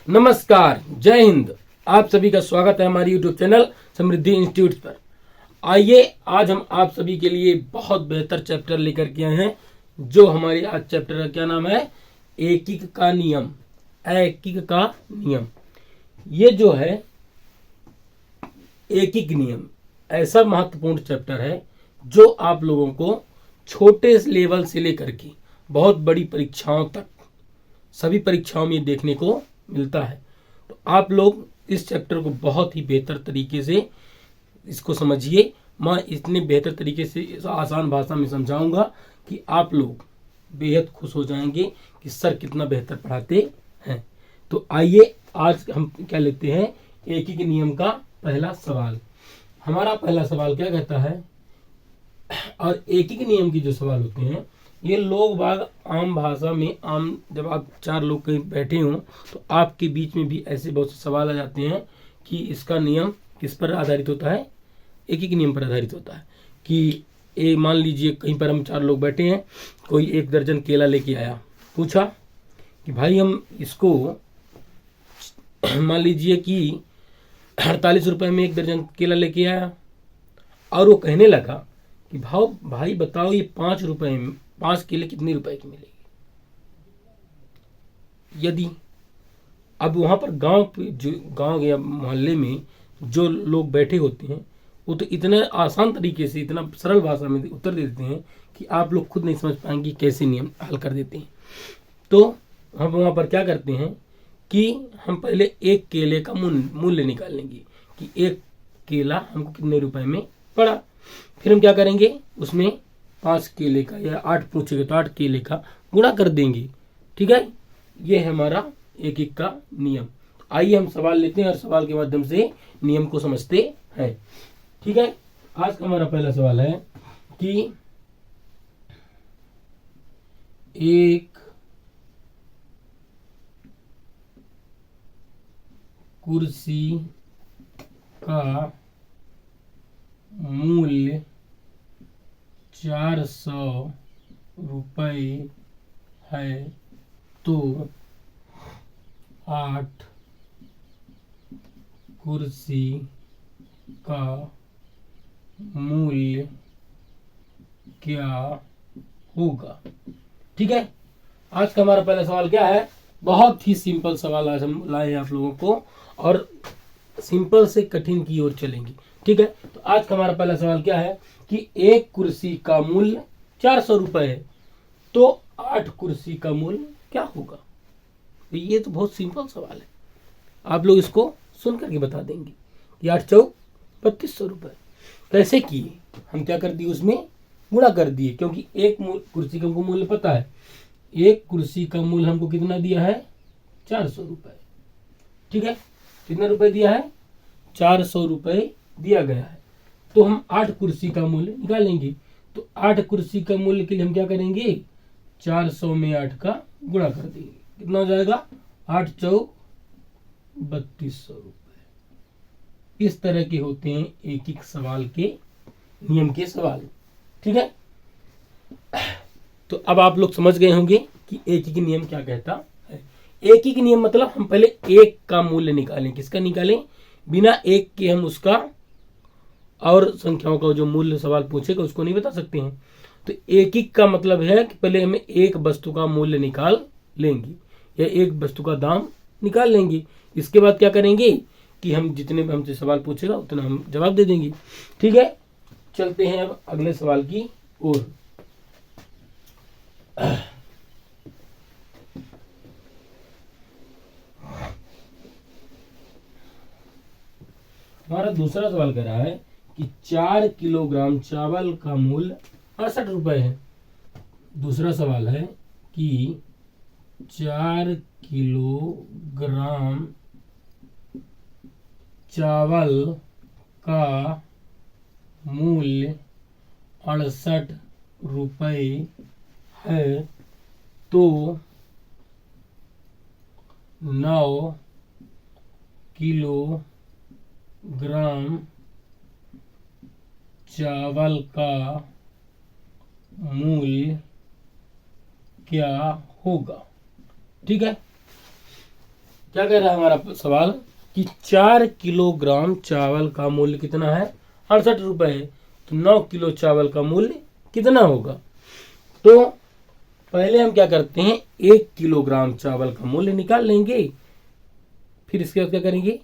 नमस्कार, जय हिंद। आप सभी का स्वागत है हमारी यूट्यूब चैनल समृद्धि इंस्टीट्यूट पर। आइए आज हम आप सभी के लिए बहुत बेहतर चैप्टर लेकर के आए हैं। जो हमारे आज चैप्टर का क्या नाम है? एकिक का नियम। एकिक का नियम, ये जो है एकिक नियम ऐसा महत्वपूर्ण चैप्टर है जो आप लोगों को छोटे लेवल से लेकर के बहुत बड़ी परीक्षाओं तक सभी परीक्षाओं में देखने को मिलता है। तो आप लोग इस चैप्टर को बहुत ही बेहतर तरीके से इसको समझिए। मैं इतने बेहतर तरीके से आसान भाषा में समझाऊंगा कि आप लोग बेहद खुश हो जाएंगे कि सर कितना बेहतर पढ़ाते हैं। तो आइए आज हम क्या लेते हैं, एकिक नियम का पहला सवाल। हमारा पहला सवाल क्या कहता है, और एकिक नियम की जो सवाल होते हैं ये लोग बाग आम भाषा में जब आप चार लोग कहीं बैठे हों तो आपके बीच में भी ऐसे बहुत से सवाल आ जाते हैं कि इसका नियम किस पर आधारित होता है? एकिक नियम पर आधारित होता है। कि मान लीजिए कहीं पर हम चार लोग बैठे हैं, कोई 1 दर्जन केला लेके आया, पूछा कि भाई हम इसको मान लीजिए कि 48 रुपये में 1 दर्जन केला लेके आया, और वो कहने लगा कि भाई बताओ ये 5 रुपये में 5 केले कितने रुपए की मिलेगी? यदि अब वहां पर गांव या मोहल्ले में जो लोग बैठे होते हैं वो तो इतने आसान तरीके से इतना सरल भाषा में उत्तर दे देते हैं कि आप लोग खुद नहीं समझ पाएंगे कैसे नियम हल कर देते हैं। तो हम वहां पर क्या करते हैं कि हम पहले एक केले का मूल्य निकाल लेंगे कि एक केला हमको कितने रुपए में पड़ा। फिर हम क्या करेंगे, उसमें 5 केले का या 8 पूछेगा तो 8 केले का गुणा कर देंगे। ठीक है, ये है हमारा एकिक का नियम। आइए हम सवाल लेते हैं और सवाल के माध्यम से नियम को समझते हैं। ठीक है, आज का हमारा पहला सवाल है कि एक कुर्सी का मूल्य 400 रुपये है तो 8 कुर्सी का मूल्य क्या होगा? ठीक है, आज का हमारा पहला सवाल क्या है? बहुत ही सिंपल सवाल आज हम लाए हैं आप लोगों को, और सिंपल से कठिन की ओर चलेंगे। ठीक है, तो आज का हमारा पहला सवाल क्या है कि एक कुर्सी का मूल्य 400 रुपये है तो 8 कुर्सी का मूल्य क्या होगा? तो ये तो बहुत सिंपल सवाल है, आप लोग इसको सुन करके बता देंगे कि 8 चौक 3200 रुपये। कैसे किए? हम क्या कर दिए, उसमें गुणा कर दिए, क्योंकि एक कुर्सी का हमको मूल्य पता है। एक कुर्सी का मूल्य हमको कितना दिया है? 400 रुपये। ठीक है, कितना रुपए दिया है? 400 रुपये दिया गया है। तो हम 8 कुर्सी का मूल्य निकालेंगे। तो 8 कुर्सी का मूल्य के लिए हम क्या करेंगे, 400 में 8 का गुणा कर देंगे। कितना हो जाएगा? 8 चौक 3200 रुपये। इस तरह के होते हैं एकिक सवाल के नियम के सवाल। ठीक है, तो अब आप लोग समझ गए होंगे कि एकिक नियम क्या कहता है। एकिक नियम मतलब हम पहले एक का मूल्य निकालें। किसका निकालें? बिना एक के हम उसका और संख्याओं का जो मूल्य सवाल पूछेगा उसको नहीं बता सकते हैं। तो एकिक का मतलब है कि पहले हमें एक वस्तु का मूल्य निकाल लेंगे या एक वस्तु का दाम निकाल लेंगे। इसके बाद क्या करेंगे कि हम जितने हमसे सवाल पूछेगा उतना हम जवाब दे देंगे। ठीक है, चलते हैं अब अगले सवाल की ओर। हमारा दूसरा सवाल कह रहा है कि 4 किलोग्राम चावल का मूल्य 68 रुपये है। दूसरा सवाल है कि 4 किलोग्राम चावल का मूल्य 68 रुपये है तो 9 किलोग्राम चावल का मूल्य क्या होगा? ठीक है, क्या कह रहा है हमारा सवाल कि 4 किलोग्राम चावल का मूल्य कितना है, 68 रुपए है। तो 9 किलो चावल का मूल्य कितना होगा। तो पहले हम क्या करते हैं, 1 किलोग्राम चावल का मूल्य निकाल लेंगे, फिर इसके बाद क्या करेंगे,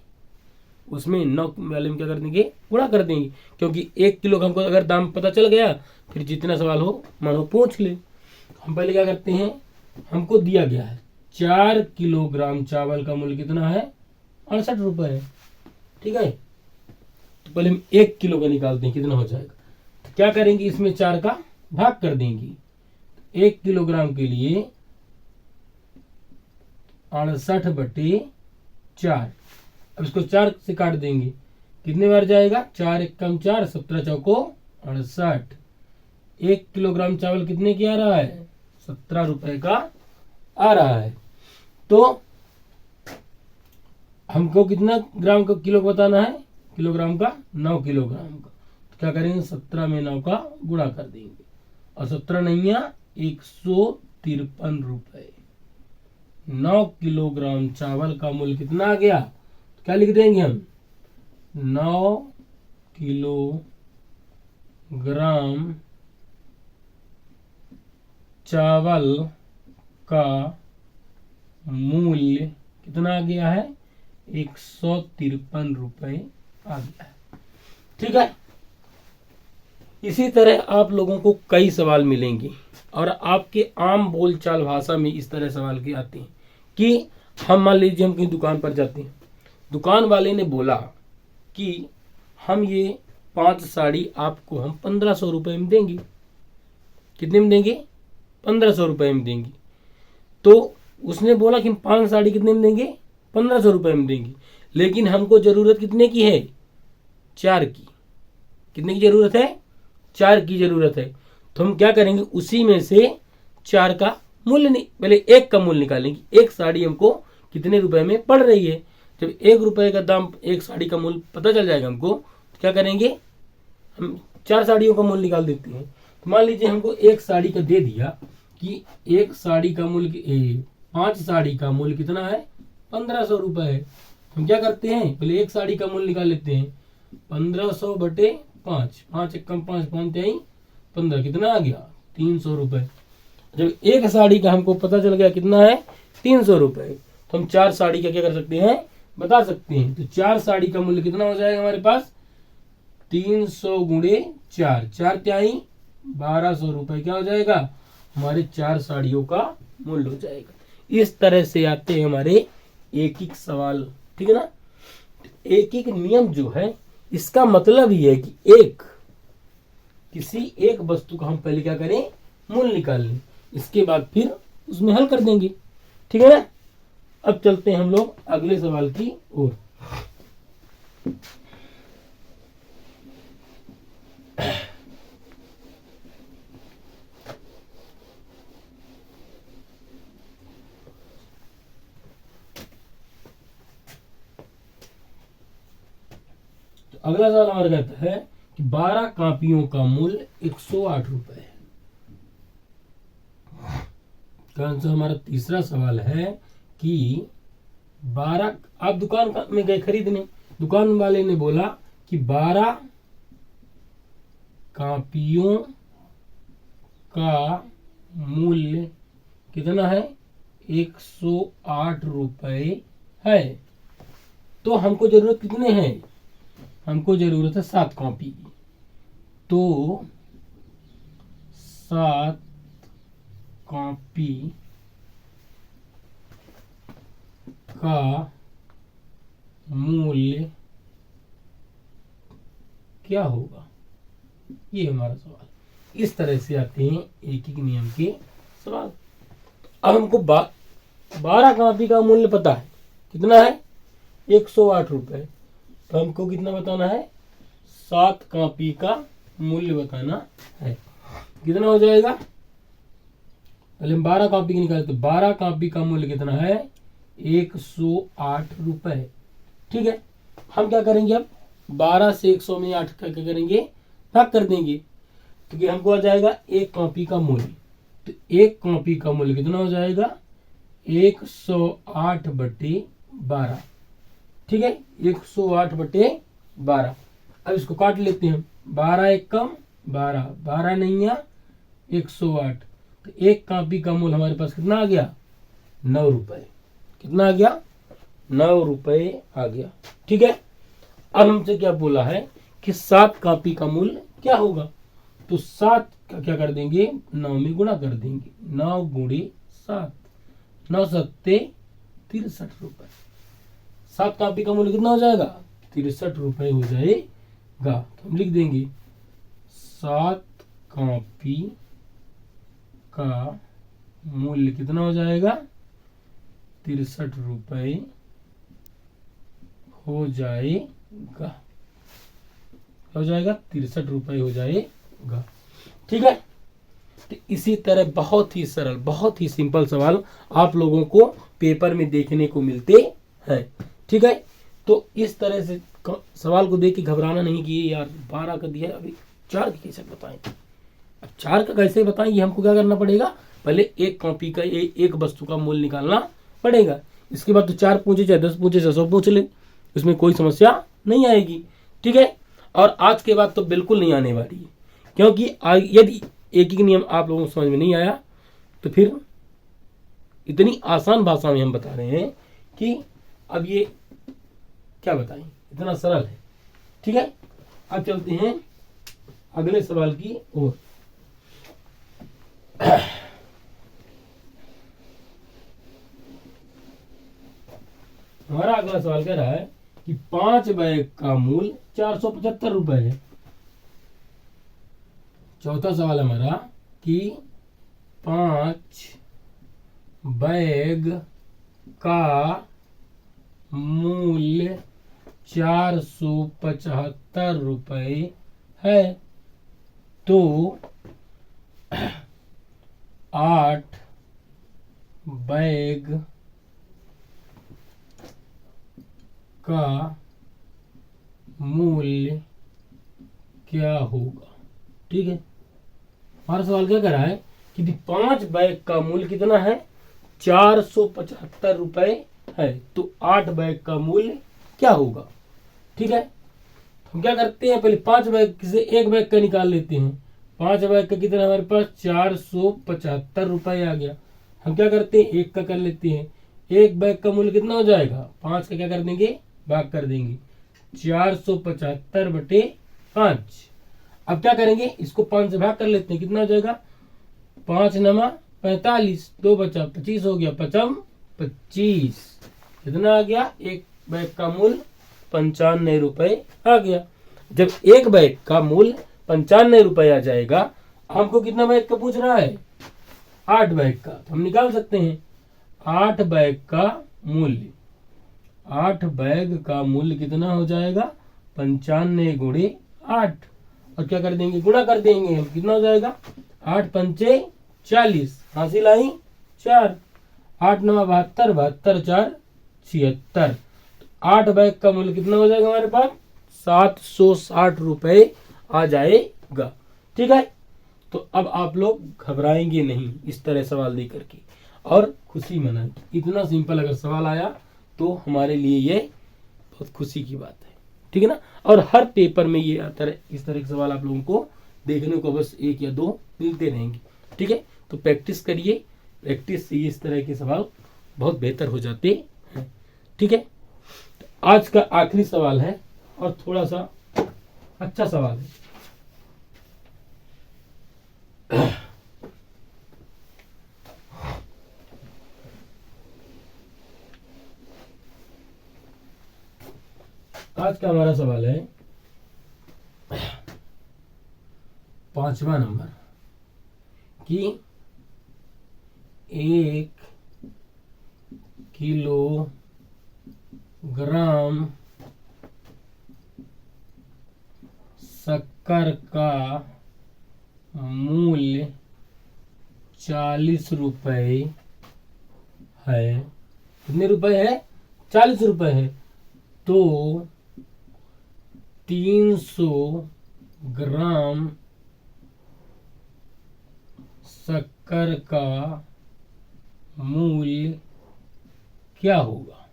उसमें 9 वाले में क्या कर देंगे, गुणा कर देंगे, क्योंकि 1 किलो का हमको अगर दाम पता चल गया फिर जितना सवाल हो मानो पूछ ले। हम पहले क्या करते हैं, हमको दिया गया है 4 किलोग्राम चावल का मूल्य कितना है, 68 रुपए है। ठीक है, तो पहले हम 1 किलो का निकालते हैं कितना हो जाएगा। तो क्या करेंगे, इसमें 4 का भाग कर देंगे। 1 किलोग्राम के लिए 68/4, अब इसको 4 से काट देंगे, कितने बार जाएगा, 4 एक कम 4, 17 चौको 68। 1 किलोग्राम चावल कितने की आ रहा है, 17 रुपए का आ रहा है। तो हमको कितना ग्राम का किलो बताना है, किलोग्राम का 9 किलोग्राम का। तो क्या करेंगे, 17 में 9 का गुणा कर देंगे, और 17 नहीं 153 रुपए। 9 किलोग्राम चावल का मूल्य कितना आ गया, तो क्या लिख देंगे हम, 9 किलोग्राम चावल का मूल्य कितना आ गया है, 153 रुपए आ गया है। ठीक है, इसी तरह आप लोगों को कई सवाल मिलेंगे और आपके आम बोलचाल भाषा में इस तरह सवाल के आते हैं कि हम मान लीजिए हम कहीं दुकान पर जाते हैं, दुकान वाले ने बोला कि हम ये 5 साड़ी आपको हम 1500 रुपये में देंगे। कितने में देंगे, 1500 रुपये में देंगे। तो उसने बोला कि हम 5 साड़ी कितने में देंगे, 1500 रुपये में देंगे, लेकिन हमको जरूरत कितने की है, 4 की। कितने की जरूरत है, 4 की जरूरत है। तो हम क्या करेंगे, उसी में से 4 का मूल्य नहीं, पहले 1 का मूल्य निकालेंगे। 1 साड़ी हमको कितने रुपए में पड़ रही है। जब 1 रुपए का दाम, 1 साड़ी का मूल्य पता चल जाएगा हमको, तो क्या करेंगे, हम 4 साड़ियों का मूल्य निकाल देते हैं। तो मान लीजिए हमको 1 साड़ी का दे दिया कि 1 साड़ी का मूल्य 5 साड़ी का मूल्य कितना है, 1500 रुपए है। हम क्या करते हैं, पहले 1 साड़ी का मूल्य निकाल लेते हैं, 1500/5, 5 एक कम 5, 5 त्याई 15, कितना आ गया, 300 रुपए। जब 1 साड़ी का हमको पता चल गया कितना है, 300 रुपए, तो हम 4 साड़ी का क्या कर सकते हैं, बता सकते हैं। तो 4 साड़ी का मूल्य कितना हो जाएगा हमारे पास, 300 गुणे 4, 4 त्याई 1200 रुपए क्या हो जाएगा, हमारे 4 साड़ियों का मूल्य हो जाएगा। इस तरह से आते हैं हमारे एक एक सवाल। ठीक है ना, एक एक नियम जो है इसका मतलब ये है कि किसी एक वस्तु का हम पहले क्या करें, मूल्य निकाल लें, इसके बाद फिर उसमें हल कर देंगे। ठीक है ना, अब चलते हैं हम लोग अगले सवाल की ओर। अगला सवाल हमारा कहता है कि 12 कापियों का मूल्य 108 रुपए है। आंसर हमारा तीसरा सवाल है कि 12, आप दुकान में गए खरीदने, दुकान वाले ने बोला कि 12 कापियों का मूल्य कितना है, 108 रुपए है। तो हमको जरूरत कितने हैं, हमको जरूरत है 7 कॉपी की। तो 7 कॉपी का मूल्य क्या होगा, ये हमारा सवाल। इस तरह से आते हैं एक एक नियम के सवाल। अब हमको 12 कॉपी का मूल्य पता है, कितना है, 108 रुपए। तो हमको कितना बताना है, 7 कॉपी का मूल्य बताना है। कितना हो जाएगा, पहले हम 12 कॉपी की निकालते, तो 12 कॉपी का मूल्य कितना है, 108 रुपए। ठीक है, हम क्या करेंगे, अब 12 से 100 में 8 का क्या करेंगे, भाग कर देंगे, तो हमको आ जाएगा 1 कॉपी का मूल्य। तो 1 कॉपी का मूल्य कितना हो जाएगा, 108/8। 12, ठीक है, 108/12। अब इसको काट लेते हैं, 12 एक कम 12, 12 नहीं है 108, तो एक कॉपी का मूल्य हमारे पास कितना आ गया, 9 रुपए। कितना आ गया, 9 रुपए आ गया, ठीक है। अब हमसे क्या बोला है कि 7 कॉपी का मूल्य क्या होगा, तो 7 का क्या कर देंगे, 9 में गुणा कर देंगे, 9 गुणे 7, 9 सत्ते 63 रुपए। 7 कॉपी का मूल्य कितना हो जाएगा, 63 रुपए हो जाएगा। तो हम लिख देंगे 7 कॉपी का मूल्य कितना हो जाएगा, 63 रुपए हो जाएगा, 63 रुपए हो जाएगा, ठीक है। तो इसी तरह बहुत ही सरल, बहुत ही सिंपल सवाल आप लोगों को पेपर में देखने को मिलते हैं, ठीक है। तो इस तरह से सवाल को देख के घबराना नहीं कि यार 12 का दिया है, अभी 4 की कैसे बताएं। अब 4 का कैसे बताएं, ये हमको क्या करना पड़ेगा, पहले एक कॉपी का एक वस्तु का मूल्य निकालना पड़ेगा। इसके बाद तो 4 पूछे चाहे 10 पूछे चाहे 100 पूछ ले, इसमें कोई समस्या नहीं आएगी, ठीक है। और आज के बाद तो बिल्कुल नहीं आने वाली है, क्योंकि यदि एक ही नियम आप लोगों को समझ में नहीं आया तो फिर इतनी आसान भाषा में हम बता रहे हैं कि अब ये क्या बताएं, इतना सरल है, ठीक है। अब चलते हैं अगले सवाल की ओर। हमारा अगला सवाल कह रहा है कि 5 बैग का मूल्य 475 रुपए है। चौथा सवाल हमारा कि 5 बैग का मूल्य 475 रुपए है, तो 8 बैग का मूल्य क्या होगा, ठीक है। हमारा सवाल क्या कर रहा है कि 5 बैग का मूल्य कितना है, 475 रुपए है, तो 8 बैग का मूल्य क्या होगा, ठीक है। हम क्या करते हैं, पहले 5 बैग से एक बैग का निकाल लेते हैं। 5 बैग का कितना हमारे पास 475 रुपए आ गया। हम क्या करते हैं, एक का कर लेते हैं, एक बैग का मूल्य कितना हो जाएगा, 5 का क्या कर देंगे, भाग कर देंगे, 475/5। अब क्या करेंगे, इसको 5 से भाग कर लेते हैं, कितना हो जाएगा, 5 नमा 45, 2 बचा 25 हो गया, 5 25, कितना आ गया, एक बैग का मूल्य 95 रुपए आ गया। जब एक बैग का मूल्य 95 रुपए आ जाएगा, हमको कितना बैग का पूछ रहा है, 8 बैग का, तो हम निकाल सकते हैं 8 बैग का मूल्य, 8 बैग का मूल्य कितना हो जाएगा, 95 गुणे 8, और क्या कर देंगे, गुणा कर देंगे, हम कितना हो जाएगा, 8 पंचे 40, हासिल आई 4, 8 9 72, 72 4 76, 8 बैग का मूल्य कितना हो जाएगा हमारे पास, 760 रुपए आ जाएगा, ठीक है। तो अब आप लोग घबराएंगे नहीं इस तरह सवाल दे करके, और खुशी मनाएंगे। इतना सिंपल अगर सवाल आया तो हमारे लिए ये बहुत खुशी की बात है, ठीक है ना। और हर पेपर में ये इस तरह के सवाल आप लोगों को देखने को बस 1 या 2 मिलते रहेंगे, ठीक है। तो प्रैक्टिस करिए, प्रैक्टिस से इस तरह के सवाल बहुत बेहतर हो जाते हैं, ठीक है। तो आज का आखिरी सवाल है और थोड़ा सा अच्छा सवाल है। आज का हमारा सवाल है 5वां नंबर कि 1 किलोग्राम शक्कर का मूल्य 40 रुपए है। कितने रुपए है, 40 रुपए है, तो 300 ग्राम शक्कर का मूल्य क्या होगा,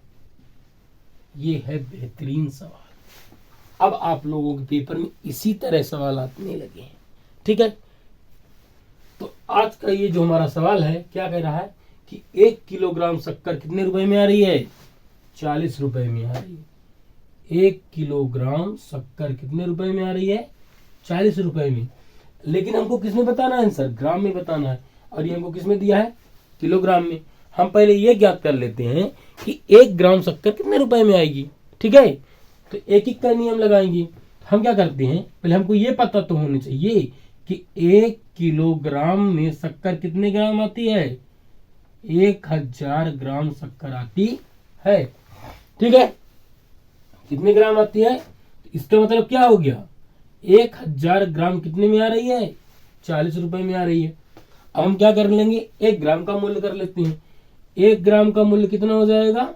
ये है बेहतरीन सवाल। अब आप लोगों के पेपर में इसी तरह सवाल आने लगे हैं, ठीक है। तो आज का ये जो हमारा सवाल है क्या कह रहा है कि 1 किलोग्राम शक्कर कितने रुपए में आ रही है? 40 रुपए में आ रही है। 1 किलोग्राम शक्कर कितने रुपए में आ रही है? 40 रुपए में। लेकिन हमको किसमें बताना है आंसर? ग्राम में बताना है। और ये हमको किसमें दिया है? किलोग्राम में। हम पहले ये ज्ञात कर लेते हैं कि 1 ग्राम शक्कर कितने रुपए में आएगी, ठीक है। तो एक एक का नियम लगाएंगे। हम क्या करते हैं, पहले हमको ये पता तो होना चाहिए कि 1 किलोग्राम में शक्कर कितने ग्राम आती है? 1000 ग्राम शक्कर आती है, ठीक है। कितने ग्राम आती है? इसका मतलब क्या हो गया? 1000 ग्राम कितने में आ रही है? 40 रुपए में आ रही है। अब हम क्या कर लेंगे, 1 ग्राम का मूल्य कर लेते हैं। 1 ग्राम का मूल्य कितना हो जाएगा?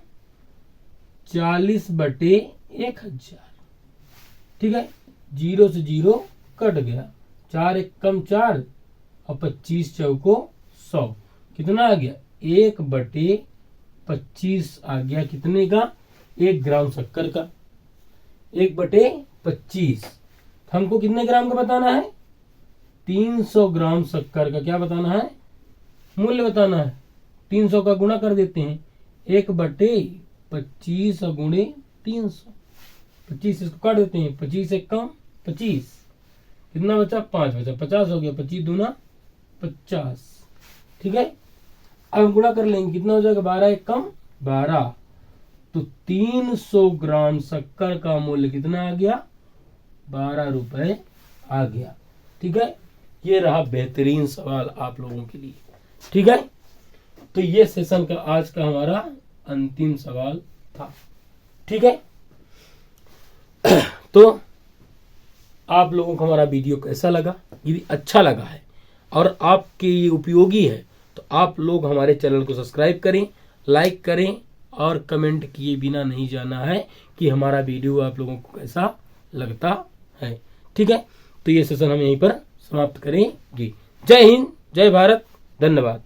40/1000, ठीक है। 0 से 0 कट गया, 4 एक कम 4 और 25 चौको 100, कितना आ गया? 1/25 आ गया। कितने का? 1 ग्राम शक्कर का। 1/25 हमको कितने ग्राम का बताना है? 300 ग्राम शक्कर का क्या बताना है? मूल्य बताना है। 300 का गुणा कर देते हैं, 1/25 गुणे 300, 25 इसको काट देते हैं, 25 एक कम 25, कितना बचा? 5 बचा, 50 हो गया। 25 दूना 50, ठीक है। अब हम गुणा कर लेंगे, कितना हो जाएगा? 12 एक कम 12। तो 300 ग्राम शक्कर का मूल्य कितना आ गया? 12 रुपए आ गया, ठीक है। ये रहा बेहतरीन सवाल आप लोगों के लिए, ठीक है। तो ये सेशन का आज का हमारा अंतिम सवाल था, ठीक है। तो आप लोगों को हमारा वीडियो कैसा लगा? यदि अच्छा लगा है और आपके ये उपयोगी है तो आप लोग हमारे चैनल को सब्सक्राइब करें, लाइक करें और कमेंट किए बिना नहीं जाना है कि हमारा वीडियो आप लोगों को कैसा लगता है, ठीक है। तो ये सेशन हम यहीं पर समाप्त करेंगे। जय हिंद, जय भारत, धन्यवाद।